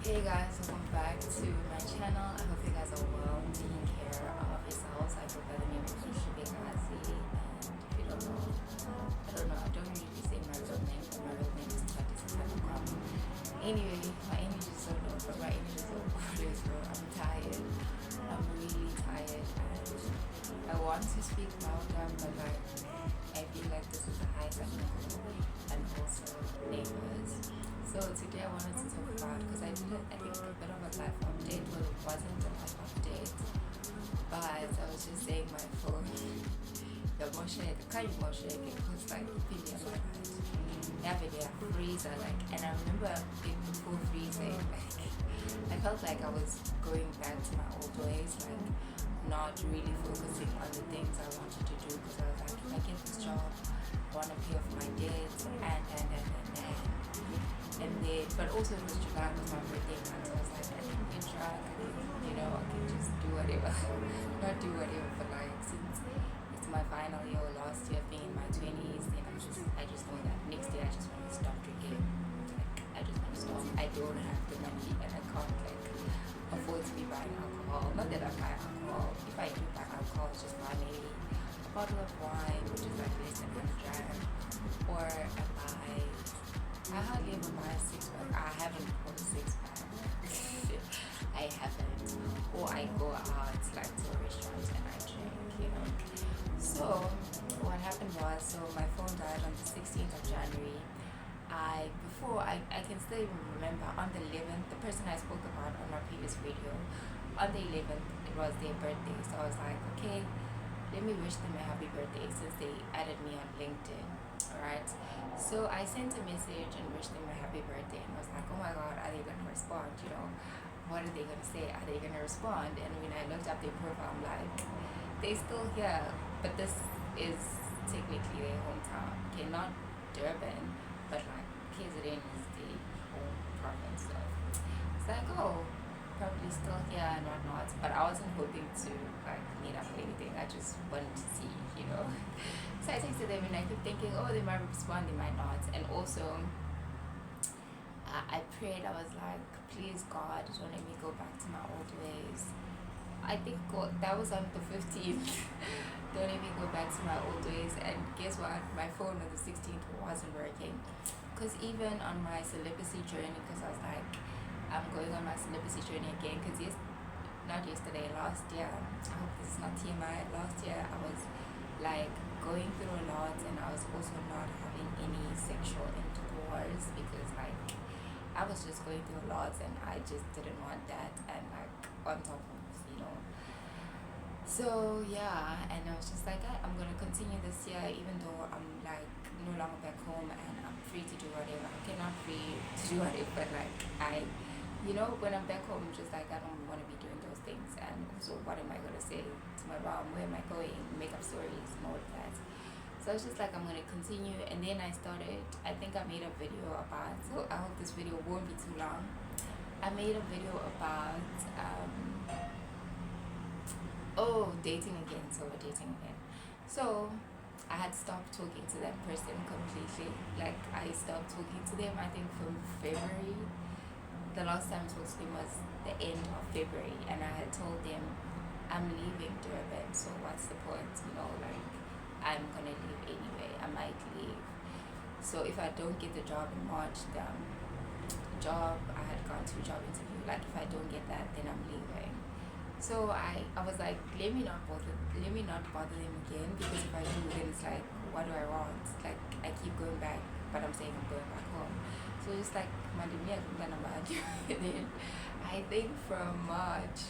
Hey guys, welcome back to my channel. I hope you guys are well, taking care of yourselves. I go by the name of Shibekazi, and if you don't know, I don't usually say my real name, but my real name is Tati Sakamakam. Anyway, my energy is so low, but my energy is so good, bro. I'm tired. I'm really tired, and I want to speak louder, but like, I feel like this is a high technical and also neighbors. So today I wanted to talk about, because I did I think a bit of a life update. Well, it wasn't a life update, but I was just saying my phone. The motion, the kind of motion, because like video like that video freezer like, and I remember before freezing, like I felt like I was going back to my old ways, like not really focusing on the things I wanted to do, because I was like, if I get this job, I want to pay off my debts and then, but also it was July, was my birthday month, so I was like, I think we can try, I can just do whatever, not do whatever, but like, since it's my final year, last year being in my 20s, then I just know that next year I just want to stop drinking, like, I just want to stop, I don't have the money, and I can't, like, afford to be buying alcohol, not that I buy alcohol, if I do buy alcohol, it's just buy maybe a bottle of wine, which is like less than 100 rand, or I hardly ever buy a six pack. I haven't bought a six pack. I haven't. Or I go out like to a restaurant and I drink. So what happened was, so my phone died on the 16th of January. I can still even remember on the 11th, the person I spoke about on my previous video, on the 11th, it was their birthday. So I was like, okay, let me wish them a happy birthday since they added me on LinkedIn. Alright, so I sent a message and wished them a happy birthday, and I was like, oh my god, are they gonna respond? What are they gonna say? Are they gonna respond? And when I looked up their profile, I'm like, they still here, but this is technically their hometown. Okay, not Durban, but like KZN is the home province. So it's like, oh, probably still here and whatnot. But I wasn't hoping to like meet up or anything. I just wanted to see. So I texted them and I kept thinking, oh, they might respond, they might not. And also, I prayed, I was like, please God, don't let me go back to my old ways. I think that was on the 15th. Don't let me go back to my old ways. And guess what? My phone on the 16th wasn't working. Because even on my celibacy journey, because I was like, I'm going on my celibacy journey again. Because not yesterday, last year, I hope this is not TMI, last year I was like going through a lot, and I was also not having any sexual intercourse because like I was just going through a lot and I just didn't want that, and like on top of so yeah, and I was just like, I'm gonna continue this year even though I'm like no longer back home and I'm free to do whatever. Okay, not free to do whatever, but like when I'm back home, I'm just like, I don't want to be doing those things. And also, what am I going to say to my mom? Where am I going? Make up stories and all of that. So I was just like, I'm going to continue. And then I think I made a video about, so I hope this video won't be too long. I made a video about, dating again. So we're dating again. So I had stopped talking to that person completely. Like, I stopped talking to them, I think, from February. The last time I talked to them was the end of February, and I had told them I'm leaving Durban, so what's the point? Like, I'm gonna leave anyway. I might leave. So if I don't get the job in March, the job I had gone to job interview, like if I don't get that, then I'm leaving. So I was like, let me not bother them again, because if I do, then it's like, what do I want? Like, I keep going back, but I'm saying I'm going back home. So just like Mandemia and then I think from March,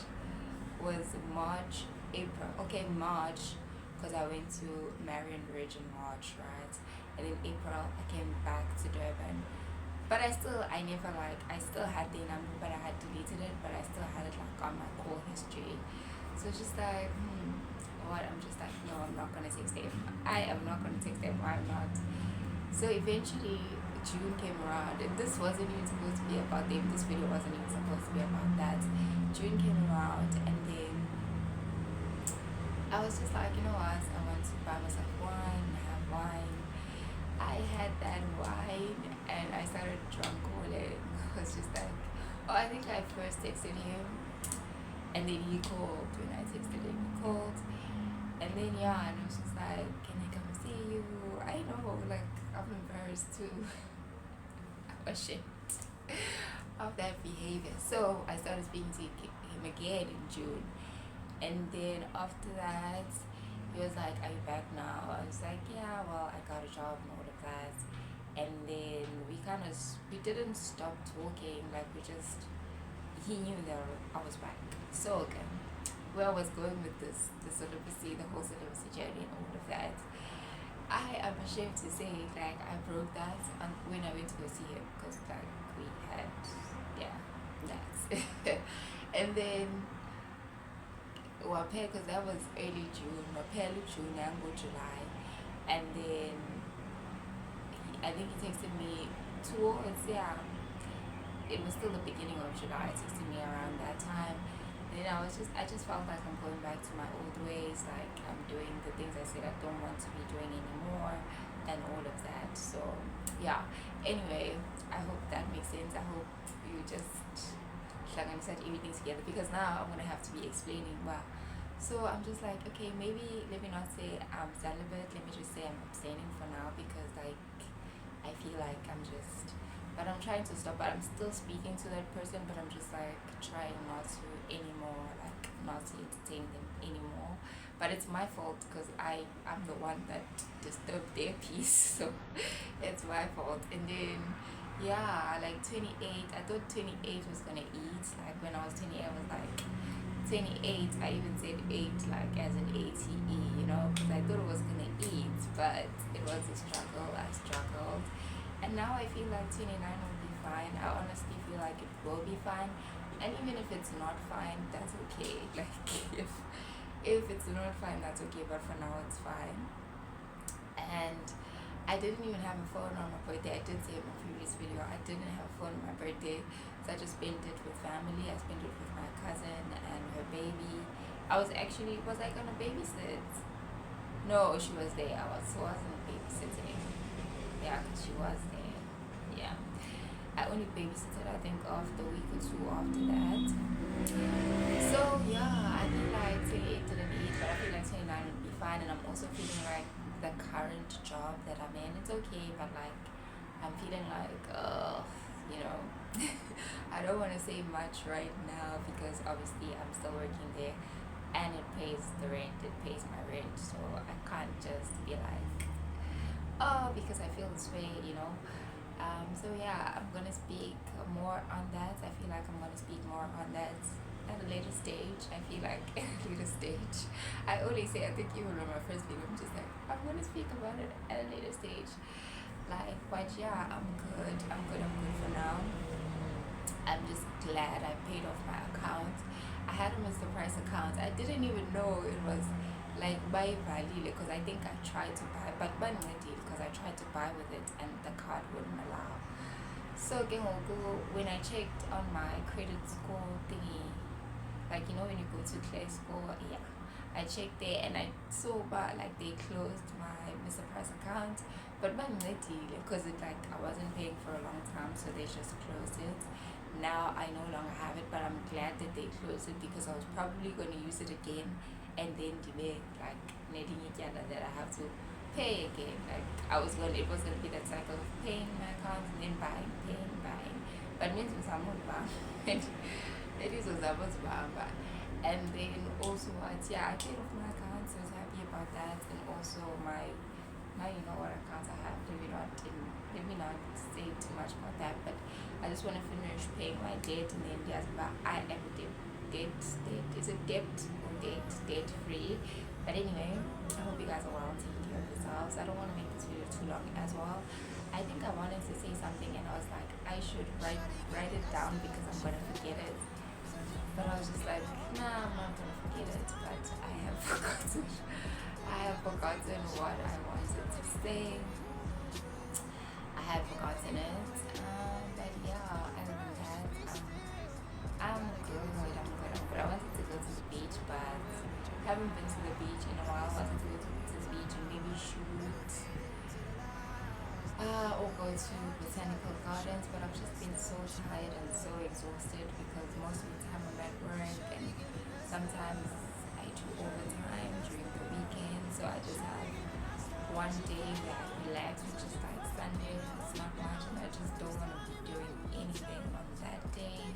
April. Okay, March, because I went to Marion Ridge in March, right? And then April I came back to Durban. But I still had the number, but I had deleted it, but I still had it like on my call history. So it's just like, what? I'm just like, no, I'm not gonna text them. I am not gonna text them. Why not? So eventually June came around, and this wasn't even supposed to be about them. This video wasn't even supposed to be about that. June came around, and then I was just like, you know what? I want to buy myself wine, have wine. I had that wine, and I started drunk calling. I was just like, I think I first texted him, and then he called. When I texted him, he called, and then yeah, and I was just like, "Can I come see you?" I know, like I'm embarrassed too. I'm ashamed of that behavior. So I started speaking to him again in June, and then after that, he was like, "Are you back now?" I was like, "Yeah, well, I got a job and all of that." And then we didn't stop talking. Like we just he knew that I was back. So okay, where I was going with the celibacy, the whole celibacy journey, and all of that. I am ashamed to say, like, I broke that when I went to go see him because, like, we had, yeah, that. And then, because that was early June, June, and go July. And then, I think he texted me towards, yeah, it was still the beginning of July, he texted me around that time. And then I just felt like I'm going back to my old ways, like I'm doing the things I said I don't want to be doing anymore, and all of that. So, yeah. Anyway, I hope that makes sense. I hope you just like I said everything together because now I'm gonna have to be explaining. Wow. So I'm just like, okay, maybe let me not say I'm celibate. Let me just say I'm abstaining for now because like I feel like but I'm trying to stop. But I'm still speaking to that person, but I'm just like trying not to anymore, like not to entertain them anymore. But it's my fault because I'm the one that disturbed their peace, so it's my fault. And then yeah, like 28. I thought 28 was gonna eat. Like when I was 28, I was like 28. I even said 8 like as an ATE, because I thought it was gonna eat, but it was a struggle. I struggled. And now I feel like 29 will be fine. I honestly feel like it will be fine. And even if it's not fine, that's okay. Like if it's not fine, that's okay. But for now, it's fine. And I didn't even have a phone on my birthday. I did say in my previous video, I didn't have a phone on my birthday. So I just spent it with family. I spent it with my cousin and her baby. Was I gonna babysit? No, she was there. Wasn't babysitting. Yeah, because she was there. Yeah. I only babysitted, I think, after a week or two after that. So, yeah, I feel like 28 didn't eat, but I feel like 29 would be fine. And I'm also feeling like the current job that I'm in, it's okay, but like, I'm feeling like, I don't want to say much right now because obviously I'm still working there and it pays the rent, it pays my rent. So I can't just be like, because I feel this way. So yeah, I'm gonna speak more on that. I feel like I'm gonna speak more on that at a later stage. I feel like at a later stage. I always say, I think even on my first video, I'm just like, I'm gonna speak about it at a later stage. Like, but yeah, I'm good for now. I'm just glad I paid off my account. I had a Mr. Price account. I didn't even know it was like buy value because I think I tried to buy, but because I tried to buy with it and the card wouldn't allow. So again, when I checked on my credit score thingy, like when you go to Clear Score, yeah, I checked there and I saw but like they closed my Mr. Price account, but because I wasn't paying for a long time, so they just closed it. Now I no longer have it, but I'm glad that they closed it because I was probably going to use it again and then delay like netting it that I have to pay again. Like it was gonna be that cycle of paying my account and then paying. But means was it is was about to. And then also I paid off my account, so I was happy about that. And also now you know what accounts I have. Let me not say too much about that, but I just want to finish paying my debt and then I am debt. Is it debt or debt free? But anyway, I hope you guys are well and taking care of yourselves. I don't want to make this video too long as well. I think I wanted to say something and I was like, I should write it down because I'm gonna forget it. But I was just like, nah, I'm not gonna forget it. But I have forgotten. I have forgotten what I wanted to say. I had forgotten it. But yeah, other than that, I'm good. I wanted to go to the beach, but I haven't been to the beach in a while. I wanted to go to the beach and maybe shoot or go to botanical gardens, but I've just been so tired and so exhausted exhausted because most of the time I'm at work and sometimes I do overtime during the weekend. So I just have one day where I relax, which is like Sunday. It's not much and I just don't want to be doing anything on that day.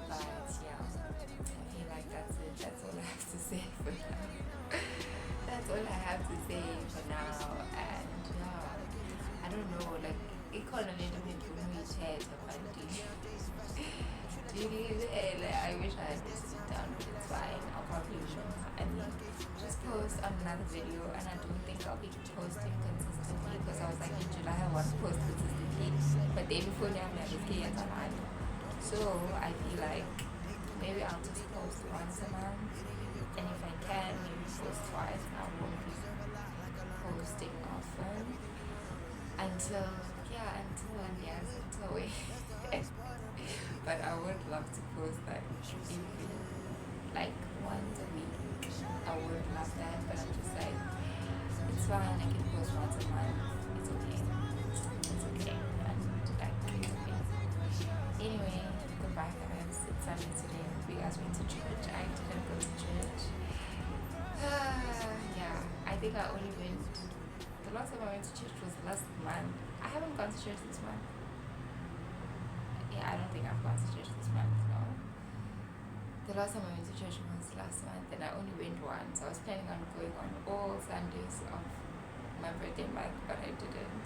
But yeah, I feel like that's it. That's all I have to say for now. That's all I have to say for now. And yeah, I don't know, like, economy to chat about I wish I had this down, but it's fine. I'll probably just post another video, and I don't think I'll be posting consistently because I was like in July I want to post consistently, but then before now I'm never scared online. So I feel like maybe I'll just post once a month, and if I can, maybe post twice. I won't be posting often until we. But I would love to post like every, like once a week. I would love that, but I'm just like, it's fine. I can post once a month. It's okay. It's okay. And like, it's okay. Anyway, goodbye guys. It's Sunday today. Hope you guys went to church. I didn't go to church. Yeah, I think I only went. The last time I went to church was last month. I haven't gone to church this month. Yeah, I don't think I've gone to church this month, no. The last time I went to church was last month and I only went once. I was planning on going on all Sundays of my birthday month, but I didn't.